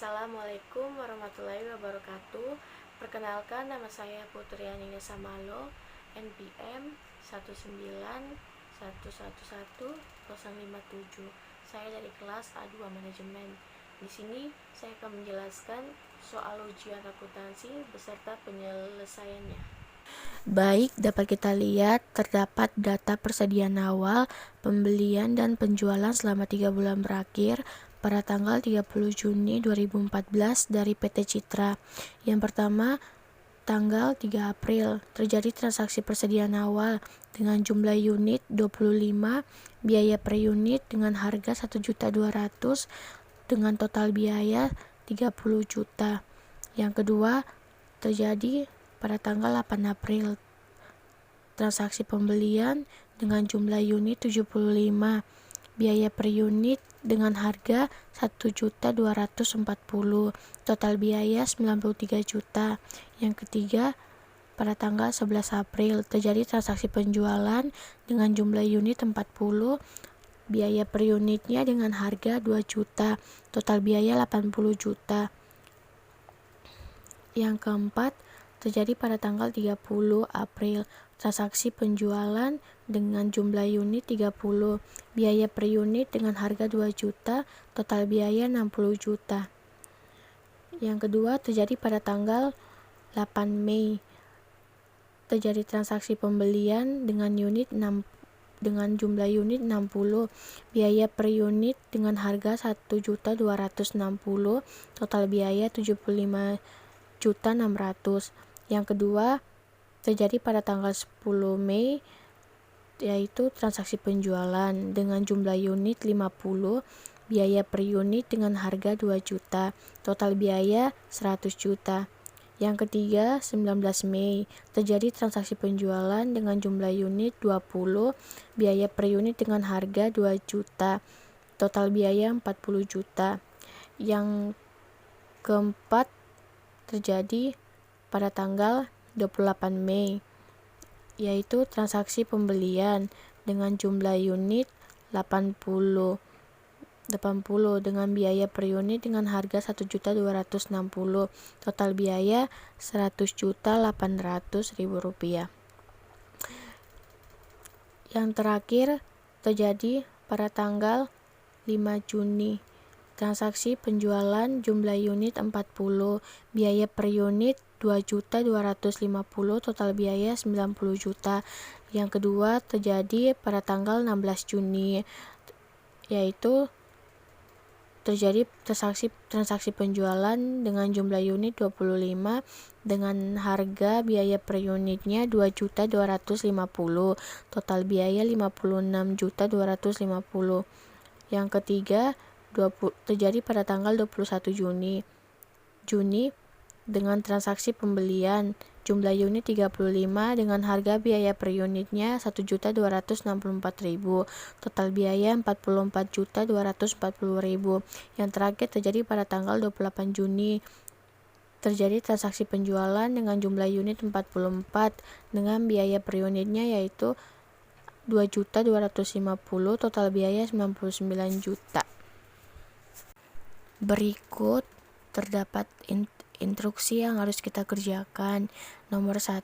Assalamualaikum warahmatullahi wabarakatuh. Perkenalkan, nama saya Putri Anina Samalo, NPM 191111057. Saya dari kelas A2 Manajemen. Di sini saya akan menjelaskan soal ujian akuntansi beserta penyelesaiannya. Baik, dapat kita lihat terdapat data persediaan awal, pembelian dan penjualan selama 3 bulan berakhir pada tanggal 30 Juni 2014 dari PT Citra. Yang pertama, tanggal 3 April, terjadi transaksi persediaan awal dengan jumlah unit 25, biaya per unit dengan harga 1.200.000 dengan total biaya 30 juta. Yang kedua, terjadi pada tanggal 8 April, transaksi pembelian dengan jumlah unit 75, biaya per unit dengan harga 1.240.000, total biaya 93 juta. Yang ketiga, pada tanggal 11 April, terjadi transaksi penjualan dengan jumlah unit 40, biaya per unitnya dengan harga 2 juta, total biaya 80 juta. Yang keempat, terjadi pada tanggal 30 April, transaksi penjualan dengan jumlah unit 30, biaya per unit dengan harga 2 juta, total biaya 60 juta. Yang kedua, terjadi pada tanggal 8 Mei, terjadi transaksi pembelian dengan jumlah unit 60, biaya per unit dengan harga 1.260.000, total biaya 75.600.000. Yang kedua, terjadi pada tanggal 10 Mei, yaitu transaksi penjualan dengan jumlah unit 50, biaya per unit dengan harga 2 juta, total biaya 100 juta. Yang ketiga, 19 Mei, terjadi transaksi penjualan dengan jumlah unit 20, biaya per unit dengan harga 2 juta, total biaya 40 juta. Yang keempat, terjadi pada tanggal 28 Mei, yaitu transaksi pembelian dengan jumlah unit 80 dengan biaya per unit dengan harga 1.260.000, total biaya 100.800.000 rupiah. Yang terakhir, terjadi pada tanggal 5 Juni, transaksi penjualan jumlah unit 40, biaya per unit 2.250.000, total biaya 90 juta. Yang kedua, terjadi pada tanggal 16 Juni, yaitu terjadi transaksi penjualan dengan jumlah unit 25 dengan harga biaya per unitnya 2.250.000, total biaya 56.250.000. Yang ketiga, terjadi pada tanggal 21 Juni dengan transaksi pembelian jumlah unit 35 dengan harga biaya per unitnya 1.264.000, total biaya 44.240.000. Yang terakhir, terjadi pada tanggal 28 Juni, terjadi transaksi penjualan dengan jumlah unit 44 dengan biaya per unitnya yaitu 2.250, total biaya 99 juta. Berikut terdapat instruksi yang harus kita kerjakan. Nomor 1,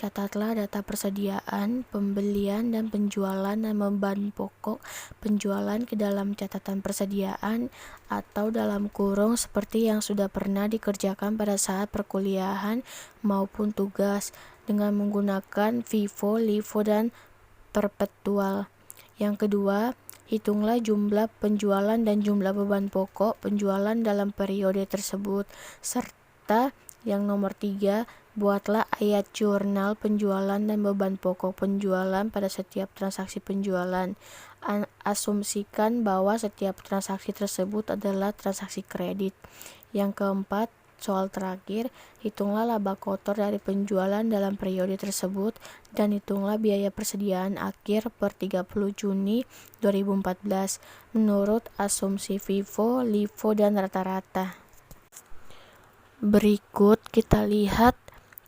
catatlah data persediaan, pembelian, dan penjualan dan beban pokok penjualan ke dalam catatan persediaan atau dalam kurung seperti yang sudah pernah dikerjakan pada saat perkuliahan maupun tugas dengan menggunakan FIFO, LIFO, dan perpetual. Yang kedua, hitunglah jumlah penjualan dan jumlah beban pokok penjualan dalam periode tersebut. Serta yang nomor 3, buatlah ayat jurnal penjualan dan beban pokok penjualan pada setiap transaksi penjualan. Asumsikan bahwa setiap transaksi tersebut adalah transaksi kredit. Yang keempat, soal terakhir, hitunglah laba kotor dari penjualan dalam periode tersebut dan hitunglah biaya persediaan akhir per 30 Juni 2014 menurut asumsi FIFO, LIFO, dan rata-rata. Berikut kita lihat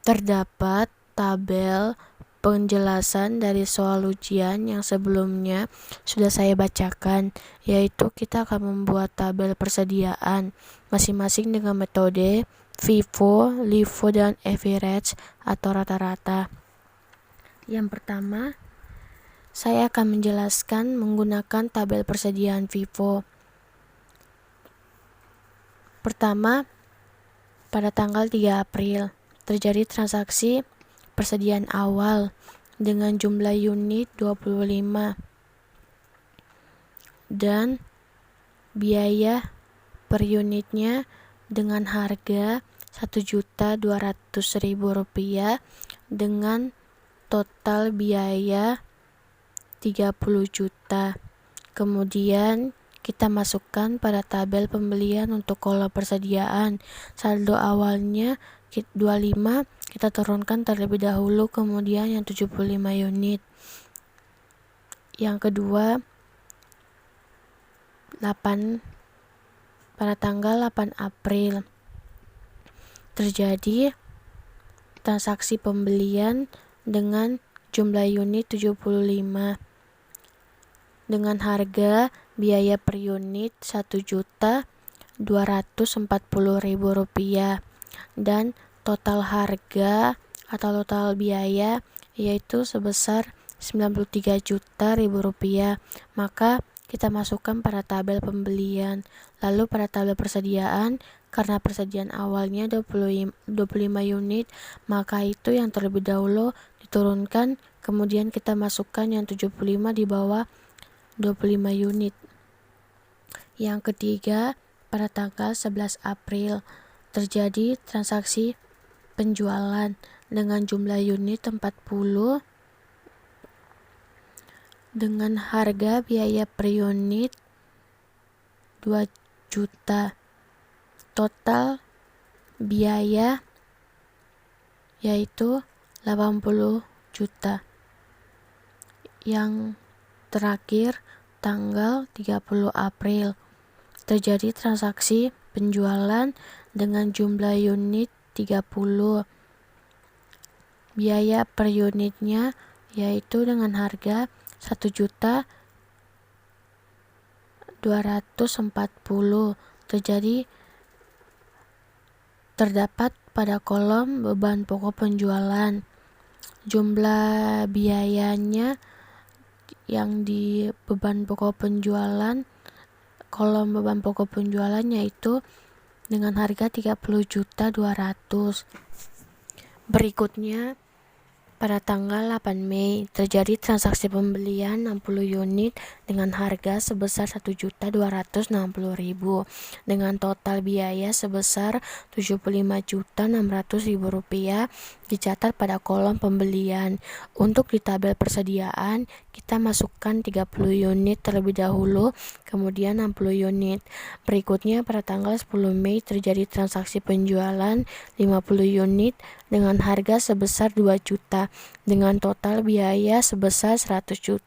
terdapat tabel penjelasan dari soal ujian yang sebelumnya sudah saya bacakan, yaitu kita akan membuat tabel persediaan masing-masing dengan metode FIFO, LIFO, dan average atau rata-rata. Yang pertama, saya akan menjelaskan menggunakan tabel persediaan FIFO. Pertama, pada tanggal 3 April, terjadi transaksi persediaan awal dengan jumlah unit 25 dan biaya per unitnya dengan harga Rp1.200.000 dengan total biaya 30 juta. Kemudian kita masukkan pada tabel pembelian untuk kolom persediaan. Saldo awalnya 25, kita turunkan terlebih dahulu, kemudian yang 75 unit. Yang kedua, pada tanggal 8 April terjadi transaksi pembelian dengan jumlah unit 75 dengan harga biaya per unit Rp1.240.000 dan total harga atau total biaya yaitu sebesar Rp93.000. Maka kita masukkan pada tabel pembelian. Lalu pada tabel persediaan, karena persediaan awalnya 25 unit, maka itu yang terlebih dahulu diturunkan, kemudian kita masukkan yang 75 di bawah 25 unit. Yang ketiga, pada tanggal 11 April terjadi transaksi penjualan dengan jumlah unit 40 dengan harga biaya per unit 2 juta. Total biaya yaitu 80 juta. Yang terakhir, tanggal 30 April terjadi transaksi penjualan dengan jumlah unit 30. Biaya per unitnya yaitu dengan harga Rp1.240. Terdapat pada kolom beban pokok penjualan. Jumlah biayanya yang di beban pokok penjualan, kolom beban pokok penjualan yaitu dengan harga Rp30.200. Berikutnya, pada tanggal 8 Mei terjadi transaksi pembelian 60 unit dengan harga sebesar Rp1.260.000 dengan total biaya sebesar Rp75.600.000 dicatat pada kolom pembelian. Untuk di tabel persediaan, kita masukkan 30 unit terlebih dahulu, kemudian 60 unit. Berikutnya pada tanggal 10 Mei terjadi transaksi penjualan 50 unit dengan harga sebesar 2 juta dengan total biaya sebesar Rp100.000.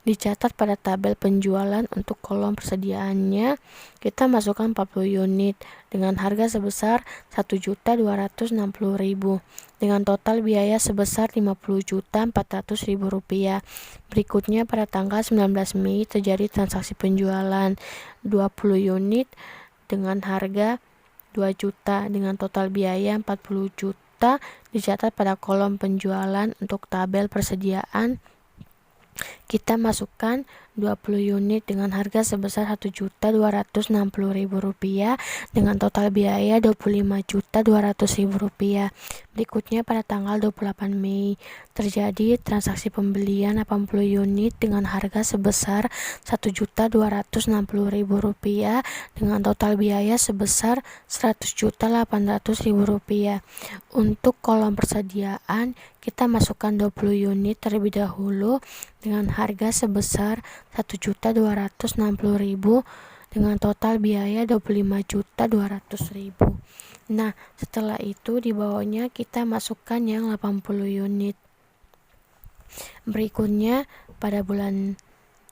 Dicatat pada tabel penjualan. Untuk kolom persediaannya, kita masukkan 40 unit dengan harga sebesar Rp1.260.000 dengan total biaya sebesar Rp50.400.000. Berikutnya pada tanggal 19 Mei terjadi transaksi penjualan 20 unit dengan harga 2 juta dengan total biaya 40 juta. Dicatat pada kolom penjualan. Untuk tabel persediaan, kita masukkan 20 unit dengan harga sebesar Rp1.260.000 dengan total biaya Rp25.200.000. Berikutnya pada tanggal 28 Mei terjadi transaksi pembelian 80 unit dengan harga sebesar Rp1.260.000 dengan total biaya sebesar Rp100.800.000. Untuk kolom persediaan, kita masukkan 20 unit terlebih dahulu dengan harga sebesar Rp1.260.000 dengan total biaya Rp25.200.000. Nah, setelah itu di bawahnya kita masukkan yang 80 unit. Berikutnya pada bulan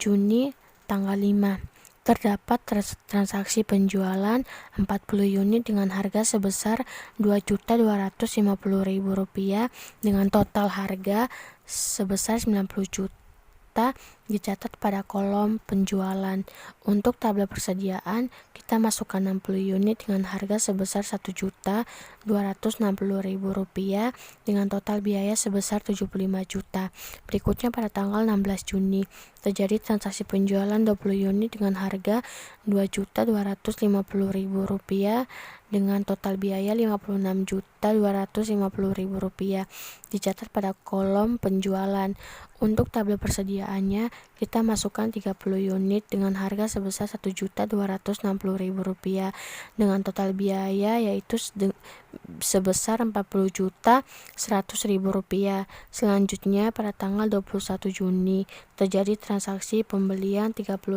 Juni tanggal 5 Terdapat transaksi penjualan 40 unit dengan harga sebesar Rp2.250.000 dengan total harga sebesar 90 juta dicatat pada kolom penjualan. Untuk tabel persediaan, kita masukkan 60 unit dengan harga sebesar Rp1.260.000 dengan total biaya sebesar 75 juta. Berikutnya pada tanggal 16 Juni, terjadi transaksi penjualan 20 unit dengan harga Rp2.250.000 dengan total biaya Rp56.250.000 dicatat pada kolom penjualan. Untuk tabel persediaannya, kita masukkan 30 unit dengan harga sebesar Rp1.260.000 dengan total biaya yaitu sebesar Rp40.100.000. Selanjutnya pada tanggal 21 Juni terjadi transaksi pembelian 35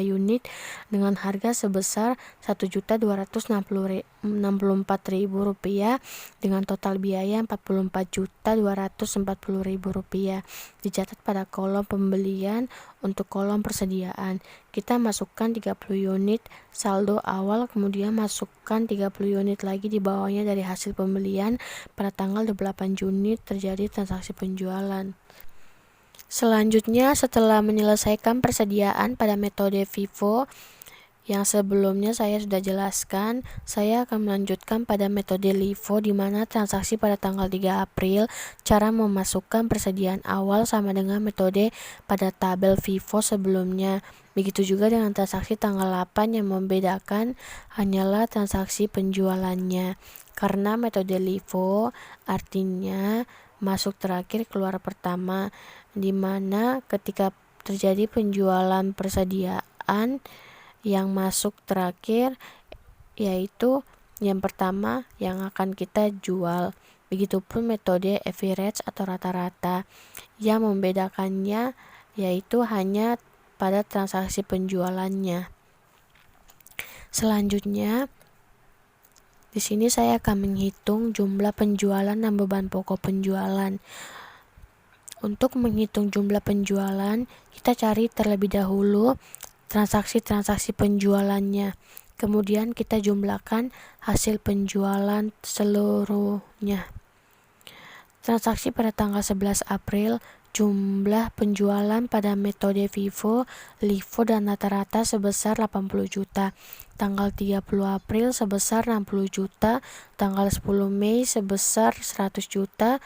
unit dengan harga sebesar Rp1.264.000 dengan total biaya Rp44.240.000 dicatat pada kolom pembelian. Untuk kolom persediaan, kita masukkan 30 unit saldo awal, kemudian masukkan 30 unit lagi di bawahnya dari hasil pembelian. Pada tanggal 28 Juni terjadi transaksi penjualan. Selanjutnya, setelah menyelesaikan persediaan pada metode FIFO yang sebelumnya saya sudah jelaskan, saya akan melanjutkan pada metode LIFO, di mana transaksi pada tanggal 3 April, cara memasukkan persediaan awal sama dengan metode pada tabel FIFO sebelumnya. Begitu juga dengan transaksi tanggal 8, yang membedakan hanyalah transaksi penjualannya. Karena metode LIFO artinya masuk terakhir keluar pertama, di mana ketika terjadi penjualan persediaan, yang masuk terakhir yaitu yang pertama yang akan kita jual. Begitupun metode average atau rata-rata, yang membedakannya yaitu hanya pada transaksi penjualannya. Selanjutnya, di sini saya akan menghitung jumlah penjualan dan beban pokok penjualan. Untuk menghitung jumlah penjualan, kita cari terlebih dahulu transaksi-transaksi penjualannya. Kemudian kita jumlahkan hasil penjualan seluruhnya. Transaksi pada tanggal 11 April, jumlah penjualan pada metode FIFO, LIFO, dan rata-rata sebesar 80 juta. Tanggal 30 April sebesar 60 juta. Tanggal 10 Mei sebesar 100 juta.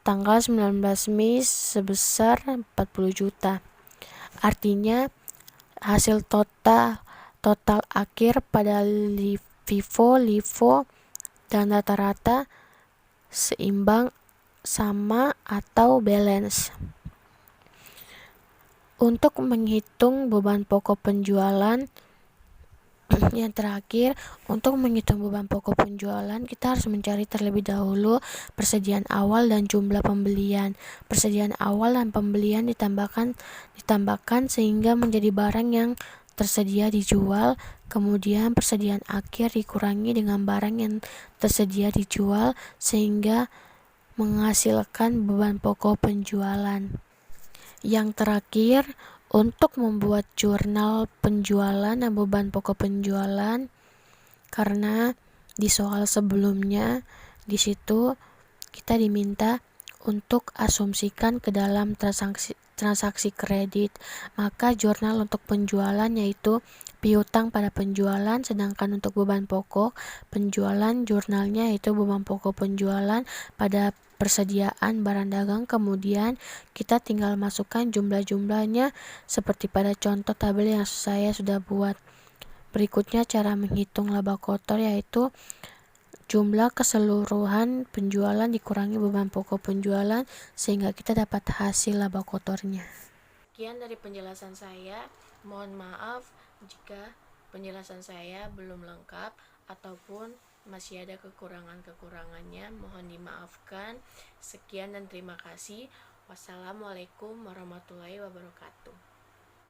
Tanggal 19 Mei sebesar 40 juta. Artinya, hasil total akhir pada FIFO, LIFO, dan rata-rata seimbang, sama, atau balance. Untuk menghitung beban pokok penjualan, yang terakhir, untuk menghitung beban pokok penjualan, kita harus mencari terlebih dahulu persediaan awal dan jumlah pembelian. Persediaan awal dan pembelian ditambahkan sehingga menjadi barang yang tersedia dijual. Kemudian persediaan akhir dikurangi dengan barang yang tersedia dijual sehingga menghasilkan beban pokok penjualan. Yang terakhir, untuk membuat jurnal penjualan dan beban pokok penjualan, karena di soal sebelumnya di situ kita diminta untuk asumsikan ke dalam transaksi kredit, maka jurnal untuk penjualan yaitu piutang pada penjualan, sedangkan untuk beban pokok penjualan jurnalnya yaitu beban pokok penjualan pada persediaan barang dagang. Kemudian kita tinggal masukkan jumlah-jumlahnya seperti pada contoh tabel yang saya sudah buat. Berikutnya cara menghitung laba kotor, yaitu jumlah keseluruhan penjualan dikurangi beban pokok penjualan sehingga kita dapat hasil laba kotornya. Sekian dari penjelasan saya. Mohon maaf jika penjelasan saya belum lengkap ataupun masih ada kekurangannya, mohon dimaafkan. Sekian dan terima kasih. Wassalamualaikum warahmatullahi wabarakatuh.